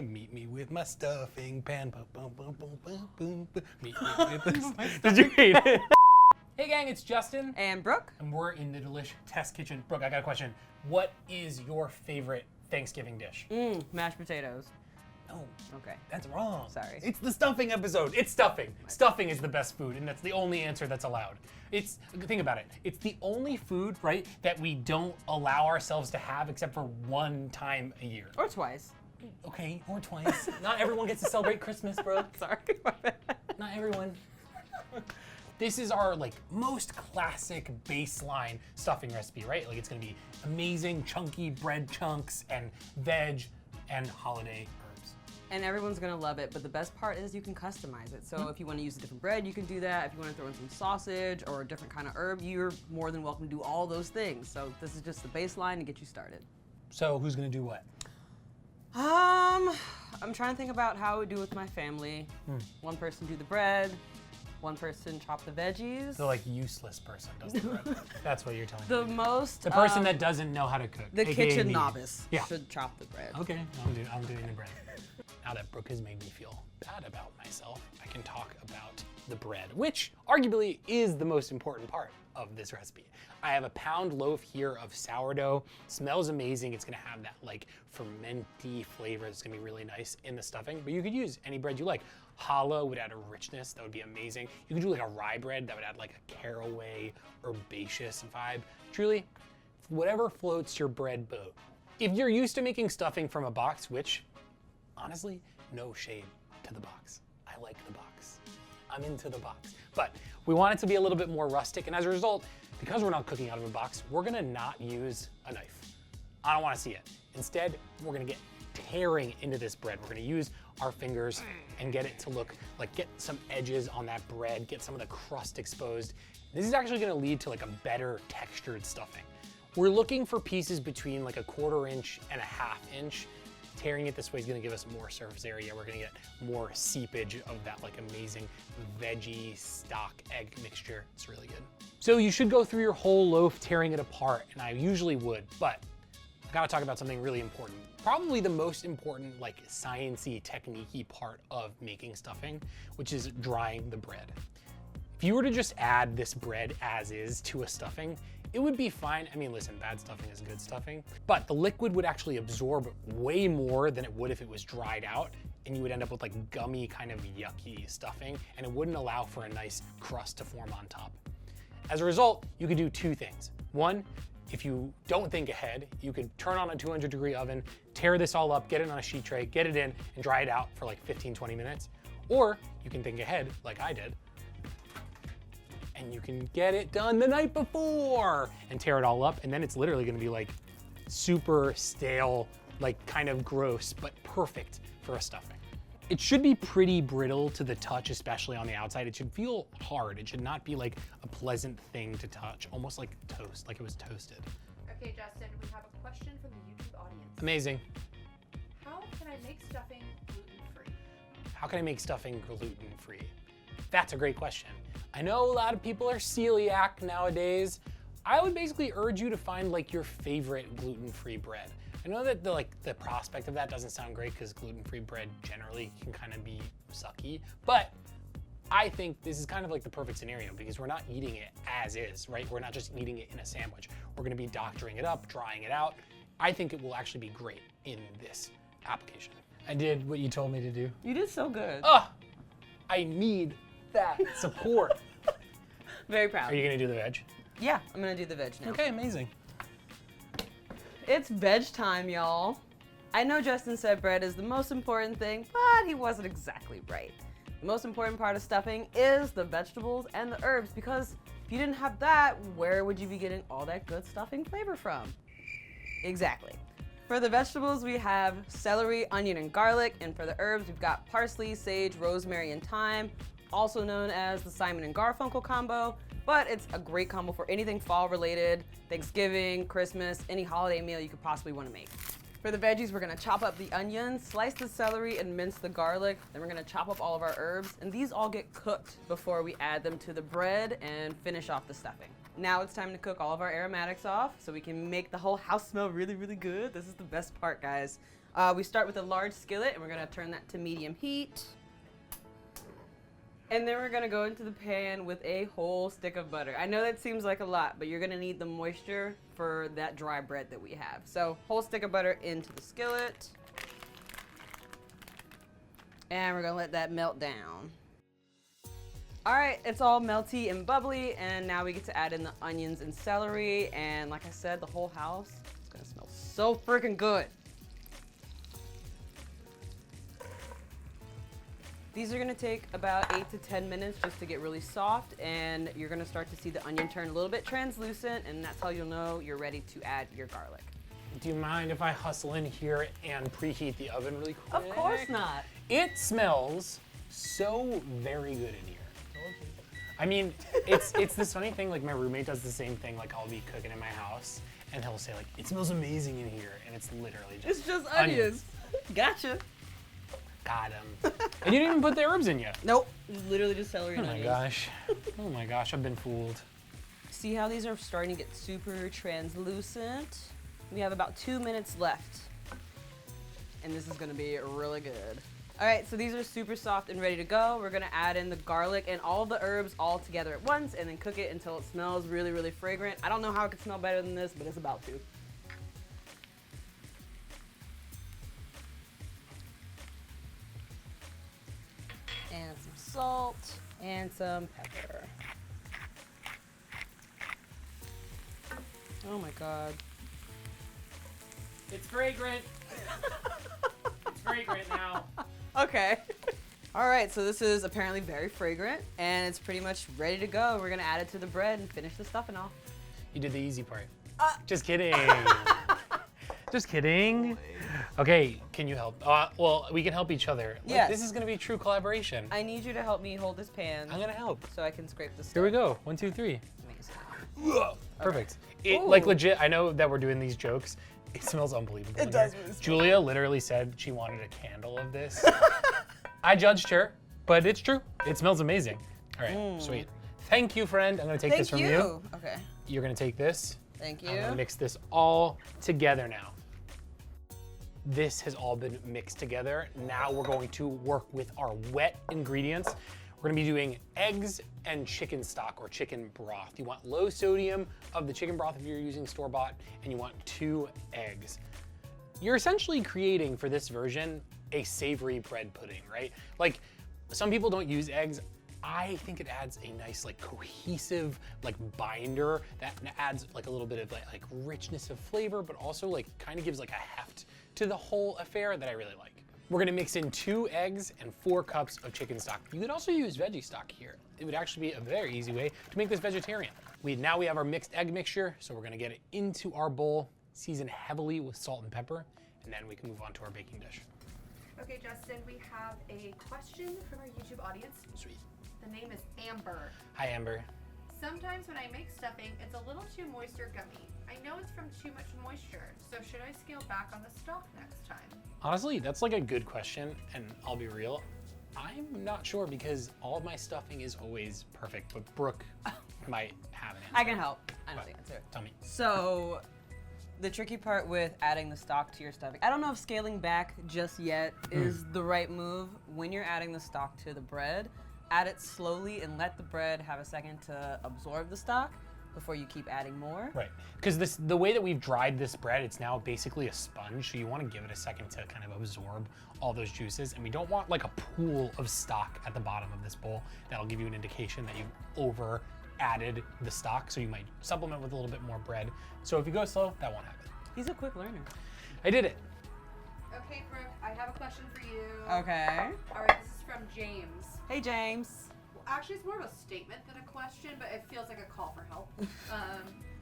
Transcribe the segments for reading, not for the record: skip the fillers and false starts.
Meet me with my stuffing pan. Meet me with this. Did you hate it? Hey gang, it's Justin. And Brooke. And we're in the Delish Test Kitchen. Brooke, I got a question. What is your favorite Thanksgiving dish? Mashed potatoes. No. Okay. That's wrong. Sorry. It's the stuffing episode. It's stuffing. Stuffing is the best food, and that's the only answer that's allowed. Think about it. It's the only food, right, that we don't allow ourselves to have except for one time a year. Or twice. Okay, or twice. Not everyone gets to celebrate Christmas, bro. Sorry. Not everyone. This is our most classic baseline stuffing recipe, right? It's gonna be amazing chunky bread chunks and veg and holiday herbs. And everyone's gonna love it, but the best part is you can customize it. So if you wanna use a different bread, you can do that. If you wanna throw in some sausage or a different kind of herb, you're more than welcome to do all those things. So this is just the baseline to get you started. So who's gonna do what? I'm trying to think about how I would do with my family. One person do the bread, one person chop the veggies. The useless person does the bread. That's what you're telling me. The person that doesn't know how to cook. The AKA kitchen me. novice Yeah. should chop the bread. Okay, I'm doing the bread. Now that Brooke has made me feel bad about myself, I can talk about the bread, which arguably is the most important part of this recipe. I have a pound loaf here of sourdough. Smells amazing. It's gonna have that fermenty flavor. It's gonna be really nice in the stuffing, but you could use any bread you like. Challah would add a richness that would be amazing. You could do a rye bread that would add a caraway, herbaceous vibe. Truly, whatever floats your bread boat. If you're used to making stuffing from a box, which honestly, no shade to the box. I like the box. I'm into the box. But we want it to be a little bit more rustic, and as a result, because we're not cooking out of a box, we're gonna not use a knife. I don't wanna see it. Instead, we're gonna get tearing into this bread. We're gonna use our fingers and get it to look get some edges on that bread, get some of the crust exposed. This is actually gonna lead to a better textured stuffing. We're looking for pieces between a 1/4 inch and a 1/2 inch. Tearing it this way is gonna give us more surface area. We're gonna get more seepage of that amazing veggie stock egg mixture. It's really good. So you should go through your whole loaf tearing it apart, and I usually would, but I gotta talk about something really important. Probably the most important science-y, technique-y part of making stuffing, which is drying the bread. If you were to just add this bread as is to a stuffing, it would be fine. I mean, listen, bad stuffing is good stuffing, but the liquid would actually absorb way more than it would if it was dried out, and you would end up with gummy, kind of yucky stuffing, and it wouldn't allow for a nice crust to form on top. As a result, you could do two things. One, if you don't think ahead, you could turn on a 200-degree oven, tear this all up, get it on a sheet tray, get it in, and dry it out for 15, 20 minutes. Or you can think ahead, like I did, and you can get it done the night before and tear it all up, and then it's literally gonna be super stale, kind of gross, but perfect for a stuffing. It should be pretty brittle to the touch, especially on the outside. It should feel hard. It should not be a pleasant thing to touch, almost like toast, like it was toasted. Okay, Justin, we have a question from the YouTube audience. Amazing. How can I make stuffing gluten-free? How can I make stuffing gluten-free? That's a great question. I know a lot of people are celiac nowadays. I would basically urge you to find your favorite gluten-free bread. I know that the prospect of that doesn't sound great because gluten-free bread generally can kind of be sucky, but I think this is kind of the perfect scenario because we're not eating it as is, right? We're not just eating it in a sandwich. We're gonna be doctoring it up, drying it out. I think it will actually be great in this application. I did what you told me to do. You did so good. Oh, I need that support. Very proud. Are you gonna do the veg? Yeah, I'm gonna do the veg now. Okay, amazing. It's veg time, y'all. I know Justin said bread is the most important thing, but he wasn't exactly right. The most important part of stuffing is the vegetables and the herbs, because if you didn't have that, where would you be getting all that good stuffing flavor from? Exactly. For the vegetables, we have celery, onion, and garlic, and for the herbs, we've got parsley, sage, rosemary, and thyme, also known as the Simon and Garfunkel combo, but it's a great combo for anything fall related, Thanksgiving, Christmas, any holiday meal you could possibly want to make. For the veggies, we're gonna chop up the onions, slice the celery, and mince the garlic. Then we're gonna chop up all of our herbs, and these all get cooked before we add them to the bread and finish off the stuffing. Now it's time to cook all of our aromatics off so we can make the whole house smell really, really good. This is the best part, guys. We start with a large skillet, and we're gonna turn that to medium heat. And then we're gonna go into the pan with a whole stick of butter. I know that seems like a lot, but you're gonna need the moisture for that dry bread that we have. So whole stick of butter into the skillet. And we're gonna let that melt down. All right, it's all melty and bubbly, and now we get to add in the onions and celery. And like I said, the whole house is gonna smell so freaking good. These are gonna take about 8 to 10 minutes just to get really soft, and you're gonna start to see the onion turn a little bit translucent, and that's how you'll know you're ready to add your garlic. Do you mind if I hustle in here and preheat the oven really quick? Of course not. It smells so very good in here. I mean, it's this funny thing, like my roommate does the same thing, like I'll be cooking in my house, and he'll say like, it smells amazing in here, and it's literally just It's just onions. Gotcha. Got him. And you didn't even put the herbs in yet. Nope, it's literally just celery and Oh my onions. gosh. Oh my gosh, I've been fooled. See how these are starting to get super translucent? We have about 2 minutes left. And this is gonna be really good. All right, so these are super soft and ready to go. We're gonna add in the garlic and all the herbs all together at once and then cook it until it smells really, really fragrant. I don't know how it could smell better than this, but it's about to. And some salt and some pepper. Oh my God. It's fragrant. It's fragrant now. Okay. All right, so this is apparently very fragrant, and it's pretty much ready to go. We're gonna add it to the bread and finish the stuffing off. You did the easy part. Just kidding. Just kidding. Okay, can you help? Well, we can help each other. Like, Yes. This is gonna be true collaboration. I need you to help me hold this pan I'm gonna help. so I can scrape the stuff. Here we go. 1, 2, 3. Amazing. Perfect. It, Ooh. like legit, I know that we're doing these jokes. It smells unbelievable. It in does here. really smell Julia literally said she wanted a candle of this. I judged her, but it's true. It smells amazing. All right, sweet. Thank you, friend. I'm gonna take this from you. Okay. You're gonna take this. Thank I'm gonna you. mix this all together now. This has all been mixed together. Now we're going to work with our wet ingredients. We're gonna be doing eggs and chicken stock or chicken broth. You want low sodium of the chicken broth if you're using store-bought, and you want 2 eggs. You're essentially creating, for this version, a savory bread pudding, right? Like, some people don't use eggs. I think it adds a nice, like, cohesive, like, binder that adds, like, a little bit of, like richness of flavor, but also, like, kind of gives, like, a heft to the whole affair that I really like. We're gonna mix in 2 eggs and 4 cups of chicken stock. You could also use veggie stock here. It would actually be a very easy way to make this vegetarian. Now we have our mixed egg mixture, so we're gonna get it into our bowl, season heavily with salt and pepper, and then we can move on to our baking dish. Okay, Justin, we have a question from our YouTube audience. Sweet. The name is Amber. Hi, Amber. Sometimes when I make stuffing, it's a little too moist or gummy. I know it's from too much moisture, so should I scale back on the stock next time? Honestly, that's like a good question, and I'll be real. I'm not sure because all of my stuffing is always perfect, but Brooke might have an answer. I can help. I know the answer. Tell me. So, the tricky part with adding the stock to your stuffing, I don't know if scaling back just yet is the right move. When you're adding the stock to the bread, add it slowly and let the bread have a second to absorb the stock before you keep adding more. Right, because the way that we've dried this bread, it's now basically a sponge, so you want to give it a second to kind of absorb all those juices, and we don't want like a pool of stock at the bottom of this bowl. That'll give you an indication that you've over added the stock, so you might supplement with a little bit more bread. So if you go slow, that won't happen. He's a quick learner. I did it. Okay, Brooke, I have a question for you. Okay. All right, this is from James. Hey, James. Well, actually, it's more of a statement than a question, but it feels like a call for help.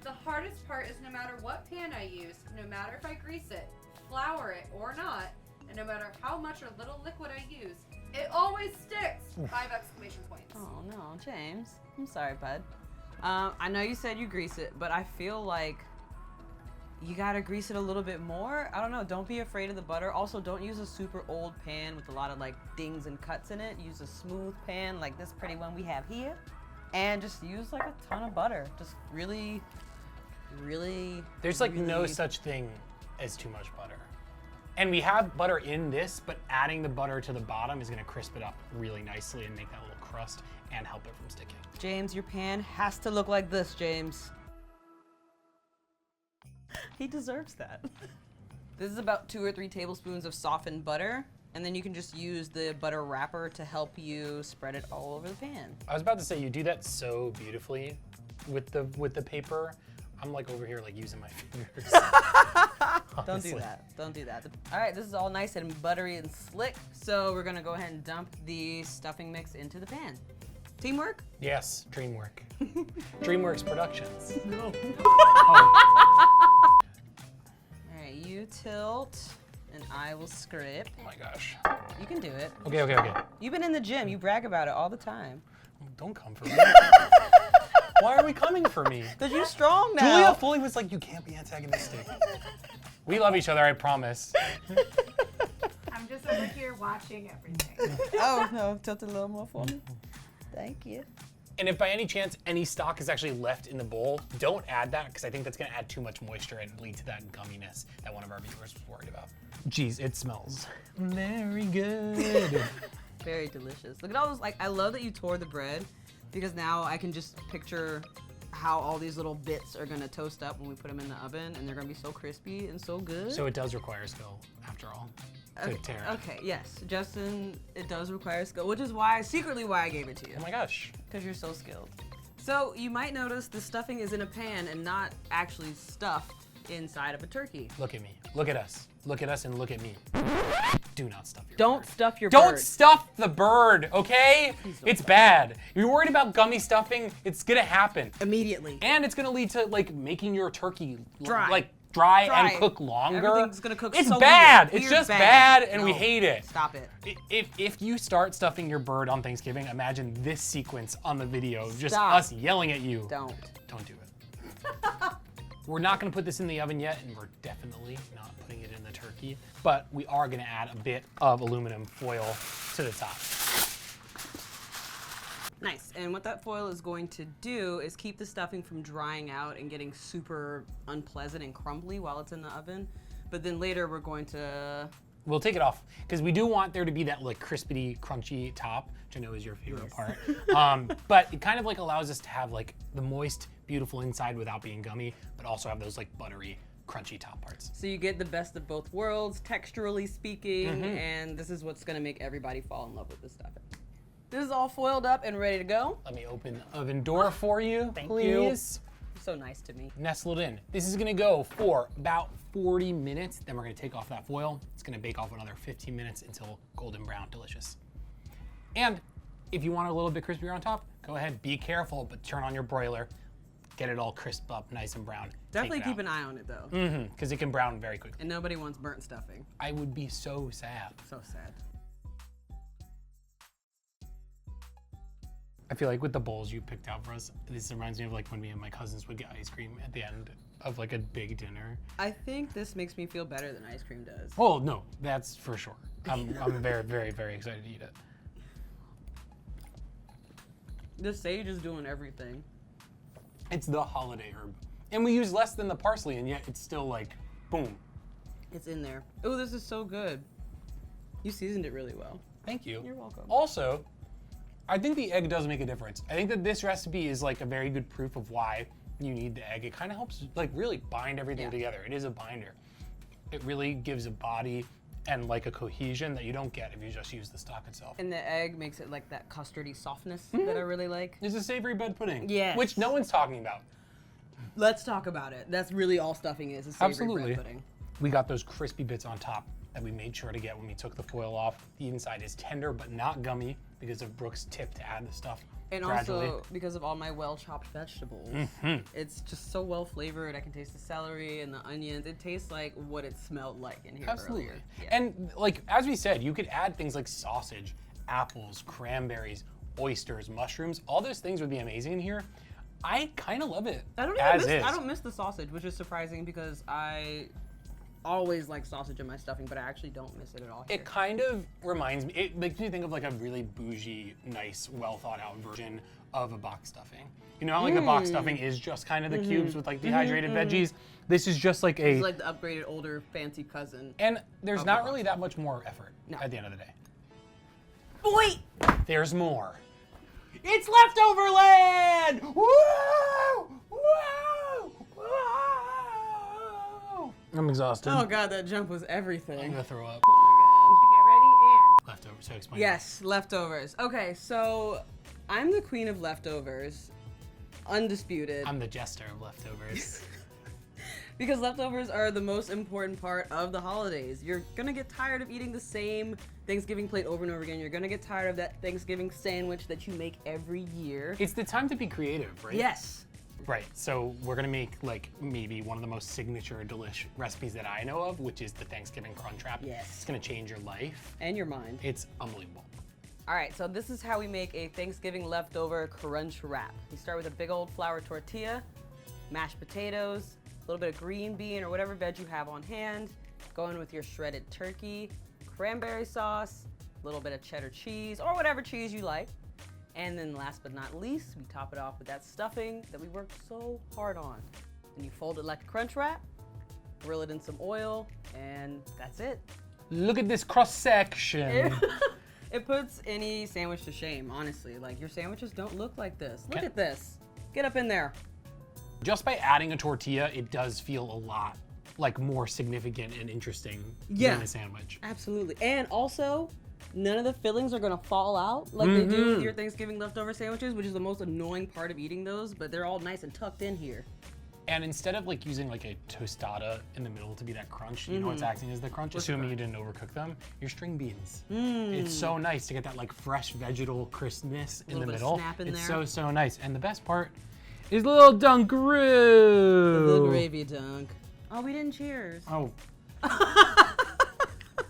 The hardest part is no matter what pan I use, no matter if I grease it, flour it, or not, and no matter how much or little liquid I use, it always sticks! 5 exclamation points. Oh, no, James. I'm sorry, bud. I know you said you grease it, but I feel like you gotta grease it a little bit more. I don't know, don't be afraid of the butter. Also, don't use a super old pan with a lot of like dings and cuts in it. Use a smooth pan like this pretty one we have here. And just use like a ton of butter. Just really There's like no really- such thing as too much butter. And we have butter in this, but adding the butter to the bottom is gonna crisp it up really nicely and make that little crust and help it from sticking. James, your pan has to look like this, James. He deserves that. This is about 2 or 3 tablespoons of softened butter, and then you can just use the butter wrapper to help you spread it all over the pan. I was about to say, you do that so beautifully with the paper. I'm like over here like using my fingers. Don't do that. Don't do that. All right, this is all nice and buttery and slick. So we're gonna go ahead and dump the stuffing mix into the pan. Teamwork? Yes, DreamWork. DreamWorks Productions. No. Oh. All right, you tilt and I will scrape. Oh my gosh. You can do it. Okay. You've been in the gym. You brag about it all the time. Don't come for me. Why are we coming for me? Because you're strong now. Julia fully was like, you can't be antagonistic. We love each other, I promise. I'm just over here watching everything. Oh, no. Tilt it a little more for me. Thank you. And if by any chance any stock is actually left in the bowl, don't add that because I think that's gonna add too much moisture and lead to that gumminess that one of our viewers was worried about. Geez, it smells very good. Very delicious. Look at all those, like, I love that you tore the bread because now I can just picture how all these little bits are gonna toast up when we put them in the oven and they're gonna be so crispy and so good. So it does require skill, after all, to tear it. Okay, yes. Justin, it does require skill, which is secretly why I gave it to you. Oh my gosh. Because you're so skilled. So you might notice the stuffing is in a pan and not actually stuffed inside of a turkey. Look at me, look at us. Look at us and look at me. Do not stuff your Don't bird. stuff your Don't bird. stuff the bird, okay? Please don't It's stuff bad. If you're worried about gummy stuffing, it's gonna happen. Immediately. And it's gonna lead to like making your turkey Dry. dry and Dry. cook longer. Everything's gonna cook It's so bad. weird. It's Weird just bad and we No. hate it. Stop it. If you start stuffing your bird on Thanksgiving, imagine this sequence on the video, just Stop. us yelling at you. Don't. Don't do it. We're not gonna put this in the oven yet, and we're definitely not putting it in the turkey, but we are gonna add a bit of aluminum foil to the top. Nice. And what that foil is going to do is keep the stuffing from drying out and getting super unpleasant and crumbly while it's in the oven. But then later we're going to... We'll take it off, because we do want there to be that like crispy, crunchy top, which I know is your favorite part. But it kind of like allows us to have like the moist, beautiful inside without being gummy, but also have those like buttery, crunchy top parts. So you get the best of both worlds, texturally speaking, and this is what's gonna make everybody fall in love with this stuffing. This is all foiled up and ready to go. Let me open the oven door for you, Thank please. you. You're so nice to me. Nestled in. This is gonna go for about 40 minutes. Then we're gonna take off that foil. It's gonna bake off another 15 minutes until golden brown, delicious. And if you want a little bit crispier on top, go ahead, be careful, but turn on your broiler. Get it all crisp up, nice and brown. Definitely keep an eye on it though. Because it can brown very quickly. And nobody wants burnt stuffing. I would be so sad. So sad. I feel like with the bowls you picked out for us, this reminds me of like when me and my cousins would get ice cream at the end of like a big dinner. I think this makes me feel better than ice cream does. Oh no, that's for sure. I'm very, very, very excited to eat it. The sage is doing everything. It's the holiday herb. And we use less than the parsley, and yet it's still like, boom. It's in there. Oh, this is so good. You seasoned it really well. Thank you. You're welcome. Also, I think the egg does make a difference. I think that this recipe is like a very good proof of why you need the egg. It kind of helps like really bind everything together. It is a binder. It really gives a body and like a cohesion that you don't get if you just use the stock itself. And the egg makes it like that custardy softness that I really like. It's a savory bread pudding. Yes. Which no one's talking about. Let's talk about it. That's really all stuffing is savory Absolutely. bread pudding. We got those crispy bits on top that we made sure to get when we took the foil off. The inside is tender but not gummy because of Brooke's tip to add the stuff And gradually. also because of all my well-chopped vegetables. It's just so well flavored. I can taste the celery and the onions. It tastes like what it smelled like in here Absolutely. earlier. Yeah. And like, as we said, you could add things like sausage, apples, cranberries, oysters, mushrooms. All those things would be amazing in here. I kind of love it I don't as even is. I don't miss the sausage, which is surprising because I always like sausage in my stuffing, but I actually don't miss it at all here. It kind of reminds me, it makes me think of like a really bougie, nice, well thought out version of a box stuffing. You know how like the box stuffing is just kind of the cubes with like dehydrated veggies? This is just like It's like the upgraded, older, fancy cousin. and there's not really that much more effort at the end of the day. Wait! There's more. It's leftover land! Woo! Woo! Woo! I'm exhausted. Oh god, that jump was I'm everything. gonna throw up. Oh my god. Okay, ready and. Leftover, so explain. Yes, leftovers. Okay, so I'm the queen of leftovers. Undisputed. I'm the jester of leftovers. Because leftovers are the most important part of the holidays. You're gonna get tired of eating the same Thanksgiving plate over and over again. You're gonna get tired of that Thanksgiving sandwich that you make every year. It's the time to be creative, right? Yes. Right, so we're gonna make like maybe one of the most signature Delish recipes that I know of, which is the Thanksgiving Crunch Wrap. Yes. It's gonna change your life. And your mind. It's unbelievable. All right, so this is how we make a Thanksgiving leftover crunch wrap. You start with a big old flour tortilla, mashed potatoes, a little bit of green bean or whatever veg you have on hand. Go in with your shredded turkey, cranberry sauce, a little bit of cheddar cheese or whatever cheese you like. And then last but not least, we top it off with that stuffing that we worked so hard on. And you fold it like a crunch wrap, grill it in some oil, and that's it. Look at this cross section. It puts any sandwich to shame, honestly. Like, your sandwiches don't look like this. Look Okay. at this. Get up in there. Just by adding a tortilla, it does feel a lot like more significant and interesting Yeah. than a sandwich. Absolutely. And also, none of the fillings are gonna fall out like they do with your Thanksgiving leftover sandwiches, which is the most annoying part of eating those, but they're all nice and tucked in here. And instead of like using like a tostada in the middle to be that crunch, you know what's acting as the crunch? Assuming you didn't overcook them, your string beans. It's so nice to get that like fresh vegetal crispness in the Little bit of middle. snap in It's there. so nice. And the best part is little Dunkaroo. The gravy dunk. Oh, we didn't cheers. Oh.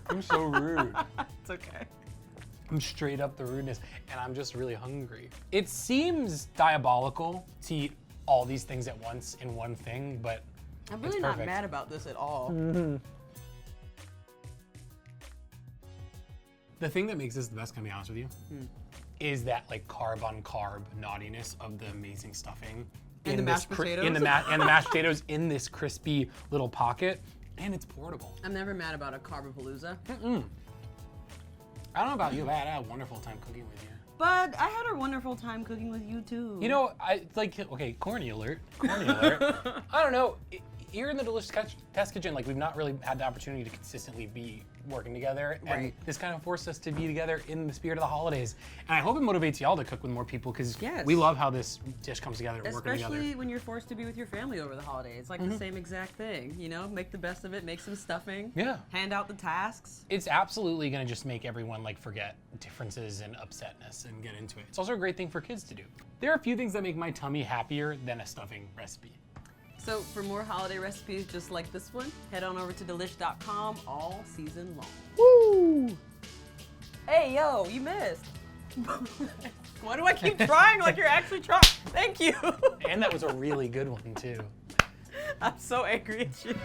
I'm so rude. It's okay. I'm straight up the rudeness, and I'm just really hungry. It seems diabolical to eat all these things at once in one thing, but I'm it's really not perfect. mad about this at all. The thing that makes this the best, can I be honest with you, is that like carb on carb naughtiness of the amazing stuffing. And the in mashed this potatoes. and the mashed potatoes in this crispy little pocket, and it's portable. I'm never mad about a Carbapalooza. I don't know about you, but I had a wonderful time cooking with you. But I had a wonderful time cooking with you too. You know, okay, corny alert. I don't know. Here in the Delish Test Kitchen, like we've not really had the opportunity to consistently be working together, and Right. this kind of forced us to be together in the spirit of the holidays. And I hope it motivates y'all to cook with more people, because Yes. we love how this dish comes together and working Especially together. when you're forced to be with your family over the holidays. It's like the same exact thing, you know? Make the best of it, make some stuffing. Yeah. Hand out the tasks. It's absolutely gonna just make everyone like forget differences and upsetness and get into it. It's also a great thing for kids to do. There are a few things that make my tummy happier than a stuffing recipe. So for more holiday recipes just like this one, head on over to delish.com all season long. Woo! Hey, yo, you missed. Why do I keep trying like you're actually trying? Thank you. And that was a really good one too. I'm so angry at you.